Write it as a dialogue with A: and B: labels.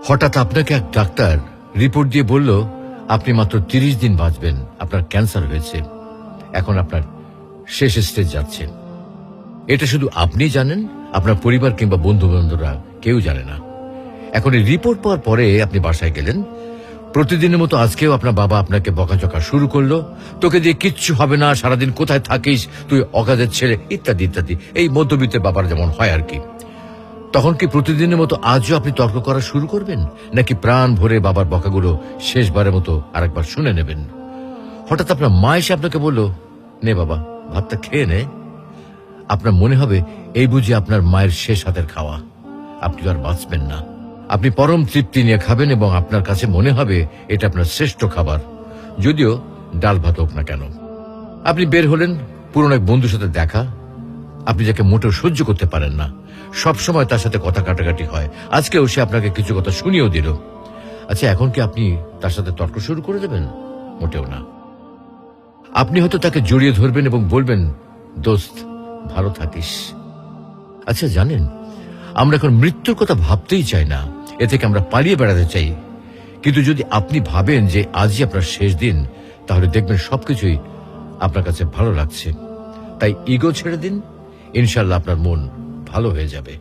A: হঠাৎ আপনাকে এক ডাক্তার রিপোর্ট দিয়ে বলল আপনি মাত্র 30 দিন বাঁচবেন, আপনার ক্যান্সার হয়েছে, এখন আপনার শেষ স্টেজ যাচ্ছে। এটা শুধু আপনি জানেন, আপনার পরিবার কিংবা বন্ধু বান্ধবরা কেউ জানে না। এখন এই রিপোর্ট পাওয়ার পরে আপনি বাসায় গেলেন। প্রতিদিনের মতো আজকেও আপনার বাবা আপনাকে বকাঝকা শুরু করলো, তোকে দিয়ে কিচ্ছু হবে না, সারাদিন কোথায় থাকিস তুই, অকাজের ছেলে, ইত্যাদি ইত্যাদি। এই মধ্যবিত্তের বাবার যেমন হয় আর কি। তখন কি প্রতিদিনের মতো আজও আপনি তর্ক করা শুরু করবেন, নাকি প্রাণ ভরে বাবার বকাগুলো শেষবারের মতো আরেকবার শুনে নেবেন? হঠাৎ আপনার মা এসে আপনাকে বলল, নে বাবা ভাতটা খেয়ে নে। আপনার মনে হবে এই বুঝি আপনার মায়ের শেষ হাতের খাওয়া, আপনি আর বাঁচবেন না। আপনি পরম তৃপ্তি নিয়ে খাবেন এবং আপনার কাছে মনে হবে এটা আপনার শ্রেষ্ঠ খাবার, যদিও ডাল ভাত হোক না কেন। আপনি বের হলেন, পুরনো এক বন্ধুর সাথে দেখা, আপনি যাকে মোটেও সহ্য করতে পারেন না, সবসময় তার সাথে কথা কাটাকাটি হয়, আজকেও সে আপনাকে কিছু কথা শুনিয়েও দিল। আচ্ছা, এখন কি আপনি তার সাথে তর্ক শুরু করে দেবেন? মোটেও না। আপনি হয়তো তাকে জড়িয়ে ধরবেন এবং বলবেন, দোস্ত ভালো থাকিস। আচ্ছা জানেন, আমরা এখন মৃত্যুর কথা ভাবতেই চাই না, এ থেকে আমরা পালিয়ে বেড়াতে চাই। কিন্তু যদি আপনি ভাবেন যে আজই আপনার শেষ দিন, তাহলে দেখবেন সবকিছুই আপনার কাছে ভালো লাগছে। তাই ইগো ছেড়ে দিন, ইনশাল্লাহ আপনার মন ভালো হয়ে যাবে।